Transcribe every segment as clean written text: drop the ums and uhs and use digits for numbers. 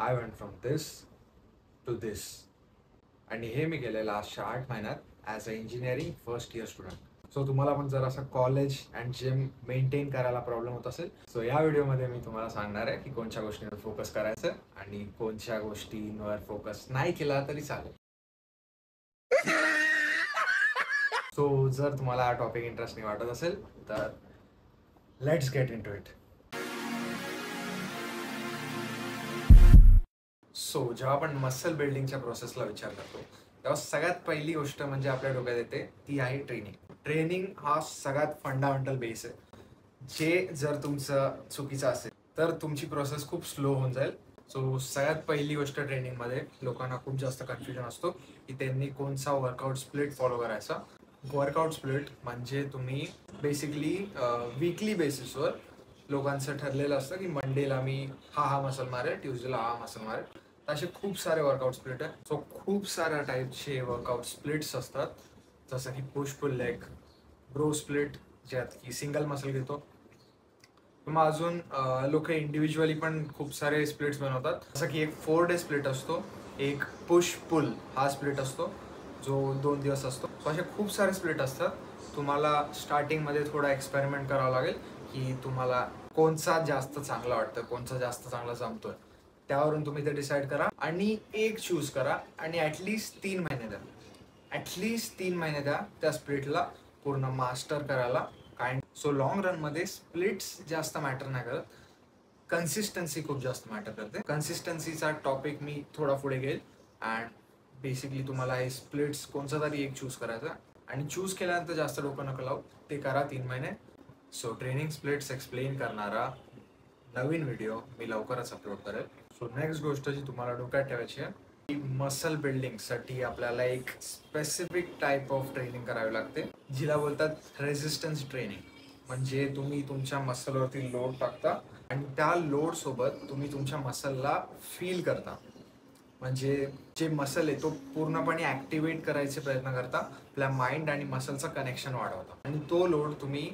I went from this to this. आणि हे मी केलं लास्टच्या 8 महिन्यात as a engineering first year student. So तुम्हाला पण जर असं कॉलेज अँड जिम मेंटेन करायला प्रॉब्लेम होत असेल, सो या व्हिडिओमध्ये मी तुम्हाला सांगणार आहे की कोणत्या गोष्टींवर फोकस करायचं आणि कोणत्या गोष्टींवर फोकस नाही केला तरी चालेल. सो जर तुम्हाला हा टॉपिक इंटरेस्टिंग वाटत असेल तर let's get into it. So जेव्हा आपण मसल बिल्डिंगच्या प्रोसेसला विचार करतो तेव्हा सगळ्यात पहिली गोष्ट म्हणजे आपल्या डोक्यात येते ती आहे ट्रेनिंग. ट्रेनिंग हा सगळ्यात फंडामेंटल बेस आहे. जे जर तुमचं चुकीचं असेल तर तुमची प्रोसेस खूप स्लो होऊन जाईल. सो सगळ्यात पहिली गोष्ट ट्रेनिंगमध्ये लोकांना खूप जास्त कन्फ्युजन असतो की त्यांनी कोणता वर्कआउट स्प्लिट फॉलो करायचा. वर्कआउट स्प्लिट म्हणजे तुम्ही बेसिकली वीकली बेसिसवर लोकांचं ठरलेलं असतं की मंडेला मी हा मसल मारेल, ट्यूजडेला हा मसल मारेल. असे खूप सारे वर्कआउट स्प्लिट आहे. सो खूप साऱ्या टाईपचे वर्कआउट स्प्लिट्स असतात, जसं की push pull leg, bro split ज्यात की सिंगल मसल घेतो. मग अजून लोक इंडिव्हिज्युअली पण खूप सारे स्प्लिट्स बनवतात, जसं की एक 4 डे स्प्लिट असतो, एक पुश पुल हा स्प्लिट असतो जो 2 दिवस असतो. असे खूप सारे स्प्लिट असतात. तुम्हाला स्टार्टिंगमध्ये थोडा एक्सपेरिमेंट करावा लागेल की तुम्हाला कोणचा जास्त चांगला वाटतं, कोणचा जास्त चांगला जमतोय. त्यावरून तुम्ही ते डिसाईड करा आणि एक चूज करा आणि ॲटलिस्ट 3 महिने द्या. ॲटलिस्ट 3 महिने द्या त्या स्प्लिटला पूर्ण मास्टर करायला. सो लॉंग रनमध्ये स्प्लिट्स जास्त मॅटर नाही करत, कन्सिस्टन्सी खूप जास्त मॅटर करते. कन्सिस्टन्सीचा टॉपिक मी थोडा पुढे घेईल अँड बेसिकली तुम्हाला हे स्प्लिट्स कोणचा तरी एक चूज करायचा आणि चूज केल्यानंतर जास्त डोकं नका लावू, ते करा 3 महिने. सो ट्रेनिंग स्प्लिट्स एक्सप्लेन करणारा नवीन व्हिडिओ मी लवकरच अपलोड करेल. सो नेक्स्ट गोष्ट जी तुम्हाला डोक्यात ठेवायची आहे की मसल बिल्डिंगसाठी आपल्याला एक स्पेसिफिक टाईप ऑफ ट्रेनिंग करावी लागते, जिला बोलतात रेझिस्टन्स ट्रेनिंग. म्हणजे तुम्ही तुमच्या मसलवरती लोड टाकता आणि त्या लोड सोबत तुम्ही तुमच्या मसलला फील करता. म्हणजे जे मसल आहे तो पूर्णपणे ॲक्टिवेट करायचे प्रयत्न करता, आपल्या माइंड आणि मसलचं कनेक्शन वाढवता आणि तो लोड तुम्ही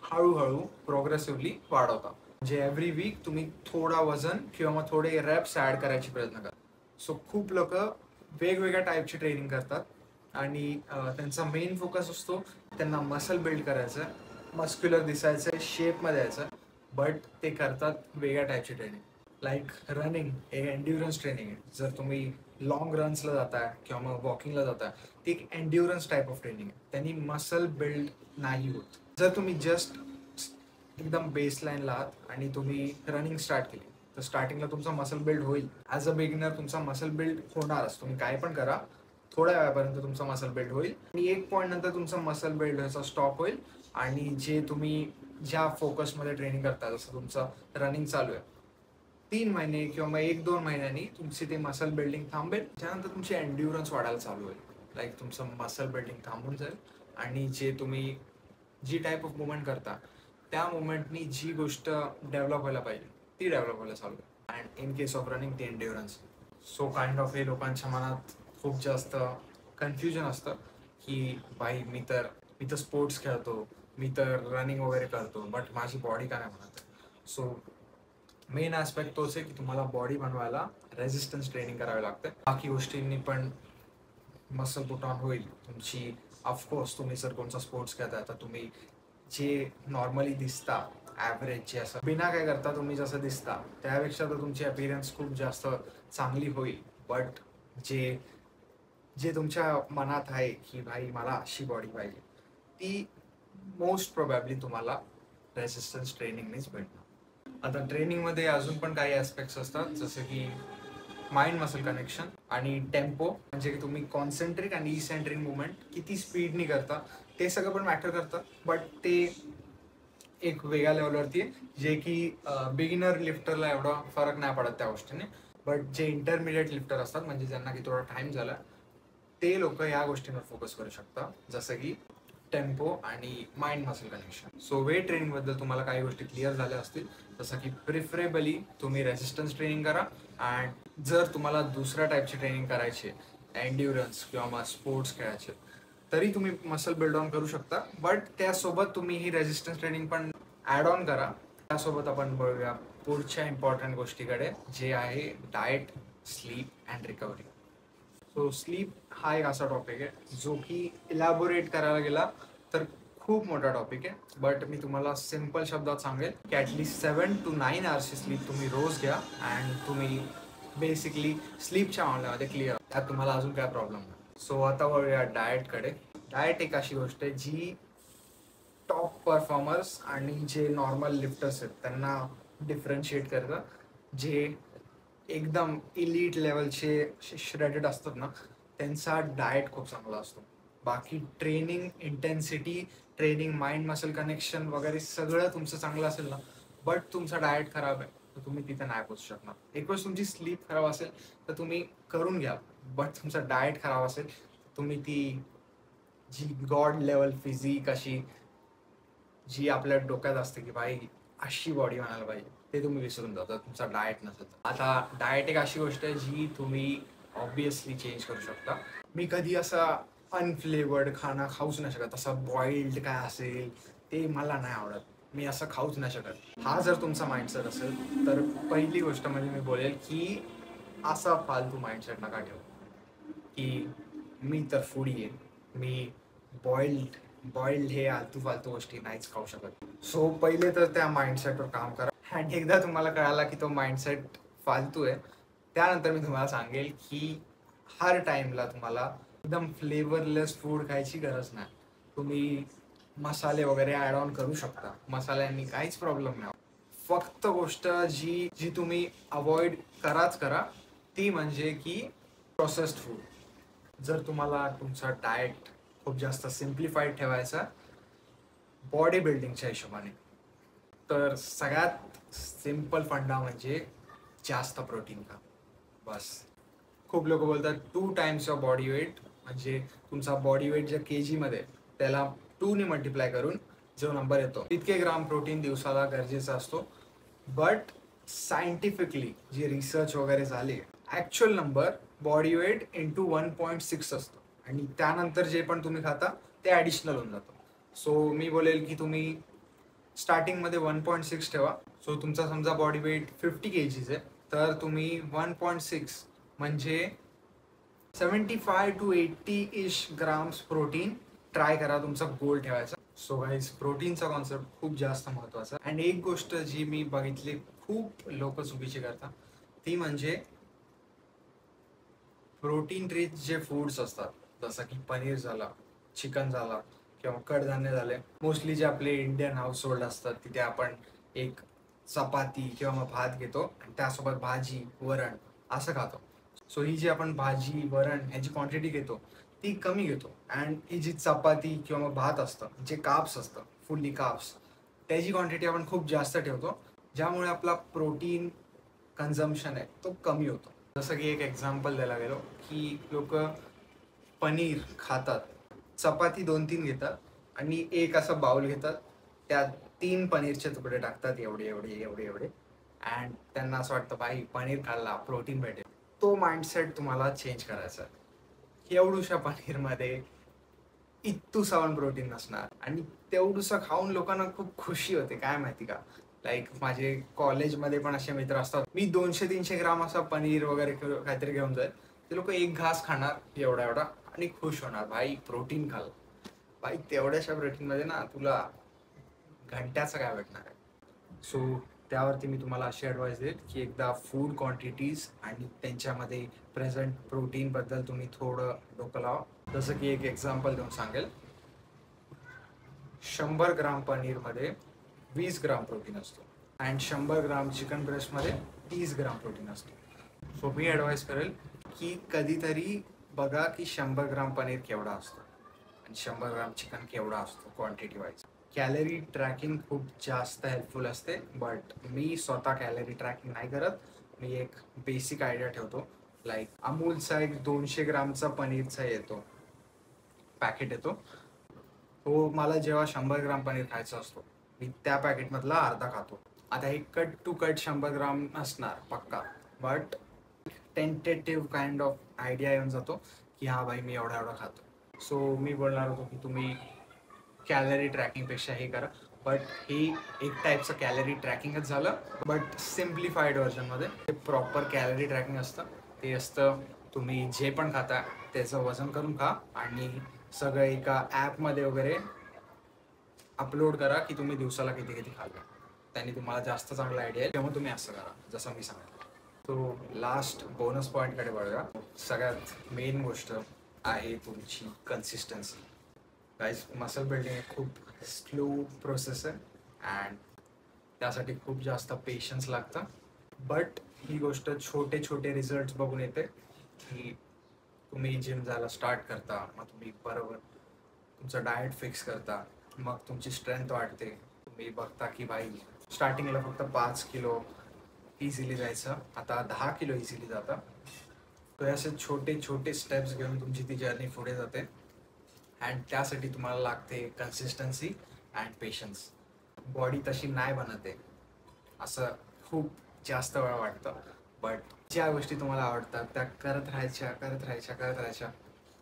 हळूहळू प्रोग्रेसिव्हली वाढवता. म्हणजे एव्हरी वीक तुम्ही थोडा वजन किंवा मग थोडे रॅप्स ॲड करायचे प्रयत्न करा. सो खूप लोक वेगवेगळ्या टाईपची ट्रेनिंग करतात आणि त्यांचा मेन फोकस असतो त्यांना मसल बिल्ड करायचं, मस्क्युलर दिसायचं, शेपमध्ये यायचं, बट ते करतात वेगळ्या टाईपची ट्रेनिंग. लाईक रनिंग हे एन्ड्युरन्स ट्रेनिंग आहे. जर तुम्ही लॉंग रन्सला जाताय किंवा मग वॉकिंगला जाताय, ती एक एन्ड्युरन्स टाईप ऑफ ट्रेनिंग आहे. त्यांनी मसल बिल्ड नाही होत. जर तुम्ही जस्ट एकदम बेसलाईनला आहात आणि तुम्ही रनिंग स्टार्ट केली तर स्टार्टिंगला तुमचा मसल बिल्ड होईल. ॲज अ बिगिनर तुमचा मसल बिल्ड होणारच. तुम्ही काय पण करा, थोड्या वेळापर्यंत तुमचा मसल बिल्ड होईल आणि एक पॉईंट नंतर तुमचा मसल बिल्ड व्हायचा स्टॉप होईल आणि जे तुम्ही ज्या फोकसमध्ये ट्रेनिंग करता, जसं तुमचं रनिंग चालू आहे, 3 महिने किंवा मग 1-2 महिन्यांनी तुमची ते मसल बिल्डिंग थांबेल. त्यानंतर तुमची एन्ड्युरन्स वाढायला चालू होईल. लाईक तुमचं मसल बिल्डिंग थांबून जाईल आणि जे तुम्ही जी टाईप ऑफ मुवमेंट करता त्या मुवमेंटनी जी गोष्ट डेव्हलप व्हायला पाहिजे ती डेव्हलप व्हायला चालू आहे. And in case of running ती एन्ड्युरन्स. सो काइंड ऑफ हे लोकांच्या मनात खूप जास्त कन्फ्युजन असतं की भाई मी तर स्पोर्ट्स खेळतो, मी तर रनिंग वगैरे करतो, बट माझी बॉडी काय नाही म्हणत. सो मेन ॲस्पेक्ट तोच आहे की तुम्हाला बॉडी बनवायला रेझिस्टन्स ट्रेनिंग करावी लागते. बाकी गोष्टींनी पण मसल पुट ऑन होईल तुमची. ऑफकोर्स तुम्ही जर कोणता स्पोर्ट्स खेळताय तर तुम्ही जे नॉर्मली दिसता ॲव्हरेज, जे असं बिना काय करता तुम्ही जसं दिसता त्यापेक्षा तर तुमची अपीअरन्स खूप जास्त चांगली होईल. बट जे जे तुमच्या मनात आहे की भाई मला अशी बॉडी पाहिजे, ती मोस्ट प्रोबॅबली तुम्हाला रेझिस्टन्स ट्रेनिंगनेच भेटणार. आता ट्रेनिंगमध्ये अजून पण काही ॲस्पेक्ट्स असतात, जसं की माइंड मसल कनेक्शन आणि टेम्पो. म्हणजे की तुम्ही कॉन्सन्ट्रिक आणि इसेंट्रिक मुवमेंट किती स्पीडनी करता ते सगळं पण मॅटर करतं. बट ते एक वेगळ्या लेवलवरती आहे, जे की बिगिनर लिफ्टरला एवढा फरक नाही पडत त्या गोष्टीने. बट जे इंटरमिडिएट लिफ्टर असतात, म्हणजे ज्यांना की थोडा टाईम झाला, ते लोक या गोष्टींवर फोकस करू शकतात, जसं की टेम्पो आणि mind muscle connection. So weight ट्रेनिंगबद्दल तुम्हाला काही गोष्टी क्लिअर झाल्या असतील, जसं की प्रिफरेबली तुम्ही रेझिस्टन्स ट्रेनिंग करा. अँड जर तुम्हाला दुसऱ्या टाईपची ट्रेनिंग करायची, एन्ड्युरन्स किंवा मग स्पोर्ट्स खेळायचे, तरी तुम्ही मसल बिल्ड ऑन करू शकता. बट त्यासोबत तुम्ही ही रेझिस्टन्स ट्रेनिंग पण ॲड ऑन करा. त्यासोबत आपण बघूया पुढच्या इम्पॉर्टंट गोष्टीकडे, जे आहे diet, sleep and recovery. So sleep हा एक असा टॉपिक आहे जो की इलॅबोरेट करायला गेला तर खूप मोठा टॉपिक आहे. बट मी तुम्हाला सिम्पल शब्दात सांगेल की ॲटलिस्ट 7 to 9 आवर्सची स्लीप तुम्ही रोज घ्या अँड तुम्ही बेसिकली स्लीपच्या मामल्यामध्ये क्लिअर, त्यात तुम्हाला अजून काय प्रॉब्लेम नाही. सो आता वळूया डाएटकडे. डाएट एक अशी गोष्ट आहे जी टॉप परफॉर्मर्स आणि जे नॉर्मल लिफ्टर्स आहेत त्यांना डिफरन्शिएट करतं. जे एकदम इलीट लेवलचे श्रेडेड असतात ना, त्यांचा डाएट खूप चांगला असतो. बाकी training intensity, training mind muscle connection वगैरे सगळं तुमचं चांगलं असेल ना, बट तुमचा डाएट खराब आहे तर तुम्ही तिथे नाही पोचू शकणार. एक वेळेस तुमची स्लीप खराब असेल तर तुम्ही करून घ्या, बट तुमचा डाएट खराब असेल तुम्ही ती जी गॉड लेवल फिजिक अशी जी आपल्या डोक्यात असते की भाई अशी बॉडी बनायला पाहिजे, ते तुम्ही विसरून जाता तुमचा डाएट नसेल. आता डाएट एक अशी गोष्ट आहे जी तुम्ही ऑब्विसली चेंज करू शकता. मी कधी असा अनफ्लेवर्ड खाना खाऊच नाही शकत. असा बॉइल्ड काय असेल ते मला नाही आवडत, मी असं खाऊच नाही शकत. हा जर तुमचा माइंडसेट असेल तर पहिली गोष्ट म्हणजे मी बोलेल की असा फालतू माइंडसेट नका ठेवू की मी तर फूडी आहे, मी बॉइल्ड हे आलतू फालतू गोष्टी नाहीच खाऊ शकत. सो पहिले तर त्या माइंडसेटवर काम करा. आणि एकदा तुम्हाला कळाला की तो माइंडसेट फालतू आहे, त्यानंतर मी तुम्हाला सांगेल की हर टाईमला तुम्हाला एकदम फ्लेवरलेस फूड खायची गरज नाही. तुम्ही मसाले वगैरे ॲड ऑन करू शकता, मसाल्यांनी काहीच प्रॉब्लेम नाही. फक्त गोष्ट जी जी तुम्ही अवॉइड करा ती म्हणजे की प्रोसेस्ड फूड. जर तुम्हाला तुमचा डाएट खूप जास्त सिम्प्लिफाईड ठेवायचा बॉडी बिल्डिंगच्या हिशोबाने, तर सगळ्यात सिम्पल फंडा म्हणजे जास्त प्रोटीन खा, बस. खूप लोक बोलतात 2 टाइम्स युअर बॉडी वेट, म्हणजे तुमचा बॉडी वेट ज्या के जीमध्ये त्याला 2 ने मल्टिप्लाय करून जो नंबर येतो तितके ग्राम प्रोटीन दिवसाला गरजेचा असतो. बट सायंटिफिकली जे रिसर्च वगैरे झाले, actual number body weight into 1.6 असतो आणि त्यानंतर जे पण तुम्ही खाता ते ॲडिशनल होऊन जातं. सो मी बोलेल की तुम्ही स्टार्टिंगमध्ये 1.6 ठेवा. सो तुमचा समजा बॉडी वेट 50 kgs आहे तर तुम्ही 1.6 म्हणजे 75 to 80 इश ग्राम्स प्रोटीन ट्राय करा तुमचा गोल ठेवायचा. सो गाईज, प्रोटीनचा कॉन्सेप्ट खूप जास्त महत्त्वाचा. आणि एक गोष्ट जी मी बघितली खूप लोक चुकीची करतात ती म्हणजे प्रोटीन रिच जे फूड्स असतात, जसं की पनीर झाला, चिकन झाला किंवा कडधान्य झाले. मोस्टली जे आपले इंडियन हाऊस होल्ड असतात तिथे आपण एक चपाती किंवा मग भात घेतो आणि त्यासोबत भाजी वरण असं खातो. सो ही जी आपण भाजी वरण ह्याची क्वांटिटी घेतो ती कमी घेतो अँड ही जी चपाती किंवा मग भात असतं जे काप्स असतं फुल्ली काप्स, त्याची क्वांटिटी आपण खूप जास्त ठेवतो, ज्यामुळे आपला प्रोटीन कन्झम्पशन आहे तो कमी होतो. जसं की एक एक्झाम्पल द्यायला गेलो की लोक पनीर खातात, चपाती 2-3 घेतात आणि एक असा बाउल घेतात, त्यात 3 पनीरचे तुकडे टाकतात एवढे अँड त्यांना असं वाटतं भाई पनीर खाल्ला प्रोटीन भेटेल. तो माइंडसेट तुम्हाला चेंज करायचा आहे. एवढूशा पनीरमध्ये इतूसा पण प्रोटीन नसणार आणि तेवढूसा खाऊन लोकांना खूप खुशी होते, काय माहिती का. लाईक माझे कॉलेजमध्ये पण असे मित्र असतात, मी 200-300 ग्राम असा पनीर वगैरे काहीतरी घेऊन जाईल, ते लोक एक घास खाणार एवढा आणि खुश होणार, भाई प्रोटीन खाल. भाई तेवढ्याशा प्रोटीनमध्ये ना तुला घंट्याचं काय भेटणार आहे. सो त्यावरती मी तुम्हाला अशी ॲडवाईस देईल की एकदा फूड क्वांटिटीज आणि त्यांच्यामध्ये प्रेझेंट प्रोटीनबद्दल तुम्ही थोडं डोकं लावा. जसं की एक एक्झाम्पल देऊन सांगेल, 100 ग्राम पनीरमध्ये 20 ग्राम प्रोटीन असतो अँड 100 ग्राम चिकन ब्रेस्टमध्ये 30 ग्राम प्रोटीन असतो. सो मी ॲडवाईस करेल की कधीतरी बघा की 100 ग्राम पनीर केवढा असतो आणि 100 ग्राम चिकन केवढा असतो क्वांटिटी वाईज. कॅलरी ट्रॅकिंग खूप जास्त हेल्पफुल असते, बट मी स्वतः कॅलरी ट्रॅकिंग नाही करत. मी एक बेसिक आयडिया ठेवतो, लाईक अमूलचा एक 200 ग्रामचा पनीरचा येतो पॅकेट येतो, तो मला जेव्हा 100 ग्राम पनीर खायचा असतो मी त्या पॅकेटमधला अर्धा खातो. आता हे कट टू कट 100 ग्राम असणार पक्का, but tentative kind of idea येऊन जातो की हा भाई मी एवढा खातो. सो मी बोलणार होतो की तुम्ही कॅलरी ट्रॅकिंगपेक्षा हे करा, बट ही एक टाईपचं कॅलरी ट्रॅकिंगच झालं, बट सिम्प्लिफाईड व्हर्जनमध्ये. ते प्रॉपर कॅलरी ट्रॅकिंग असतं. ते असतं तुम्ही जे पण खाता त्याचं वजन करून खा आणि सगळं एका ॲपमध्ये वगैरे अपलोड करा की तुम्ही दिवसाला किती किती खाल्लं. त्यांनी तुम्हाला जास्त चांगला आयडिया येईल. तेव्हा तुम्ही असं करा जसं मी सांगितलं. तो लास्ट बोनस पॉईंटकडे बघा. सगळ्यात मेन गोष्ट आहे तुमची कन्सिस्टन्सी. गाईज, मसल बिल्डिंग खूप स्लो प्रोसेस आहे अँड त्यासाठी खूप जास्त पेशन्स लागतं. बट ही गोष्ट छोटे छोटे रिझल्ट्स बघून येते की तुम्ही जिम जायला स्टार्ट करता, मग तुम्ही बरोबर तुमचं डाएट फिक्स करता, मग तुमची स्ट्रेंथ वाढते. तुम्ही बघता की भाई स्टार्टिंगला फक्त 5 किलो इझिली जायचं, आता 10 किलो इझिली जातं. तर असे छोटे छोटे स्टेप्स घेऊन तुमची ती जर्नी पुढे जाते अँड त्यासाठी तुम्हाला लागते कन्सिस्टन्सी अँड पेशन्स. बॉडी तशी नाही बनते असं खूप जास्त वेळा वाटतं, बट ज्या गोष्टी तुम्हाला आवडतात त्या करत राहायच्या.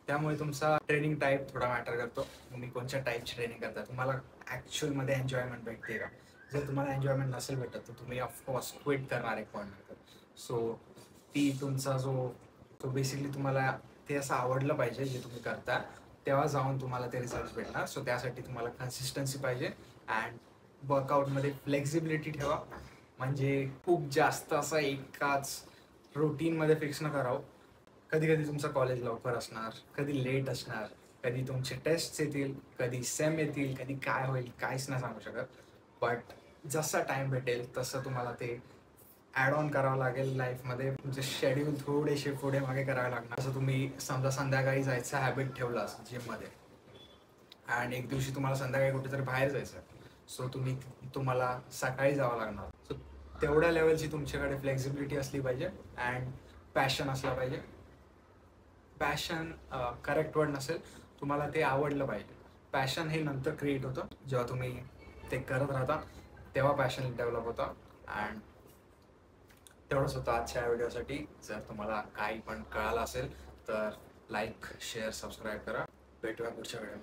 त्यामुळे तुमचा ट्रेनिंग टाईप थोडा मॅटर करतो. तुम्ही कोणत्या टाईपची ट्रेनिंग करता, तुम्हाला ॲक्च्युअलमध्ये एन्जॉयमेंट भेटते का. जर तुम्हाला एन्जॉयमेंट नसेल भेटत तर तुम्ही ऑफकोर्स क्विट करणार एक पॉईंट. सो ती तुमचा तो बेसिकली तुम्हाला ते असं आवडलं पाहिजे जे तुम्ही करता, तेव्हा जाऊन तुम्हाला ते रिझल्ट भेटणार. सो त्यासाठी तुम्हाला कन्सिस्टन्सी पाहिजे अँड वर्कआउटमध्ये फ्लेक्झिबिलिटी ठेवा. म्हणजे खूप जास्त असं एकाच रुटीनमध्ये फिक्स न करावं. कधी कधी तुमचं कॉलेज लवकर असणार, कधी लेट असणार, कधी तुमचे टेस्ट्स येतील, कधी सेम येतील, कधी काय होईल काहीच नाही सांगू शकत. बट जसा टाईम भेटेल तसं तुम्हाला ते ॲड ऑन करावं लागेल लाईफमध्ये. तुमचे शेड्यूल थोडेसे पुढे मागे करावे लागणार. जसं तुम्ही समजा संध्याकाळी जायचं हॅबिट ठेवला जिममध्ये अँड एक दिवशी तुम्हाला संध्याकाळी कुठेतरी बाहेर जायचं, सो तुम्हाला सकाळी जावं लागणार. सो तेवढ्या लेवलची तुमच्याकडे फ्लेक्झिबिलिटी असली पाहिजे अँड पॅशन असला पाहिजे. पॅशन करेक्ट वर्ड नसेल, तुम्हाला ते आवडलं पाहिजे. पॅशन हे नंतर क्रिएट होतं, जेव्हा तुम्ही ते करत राहता तेव्हा पॅशन डेव्हलप होतं. अँड तेवढंच होतं आजच्या व्हिडिओसाठी. जर तुम्हाला काही पण कळालं असेल तर लाईक, शेअर, सबस्क्राईब करा. भेटूया पुढच्या व्हिडिओ.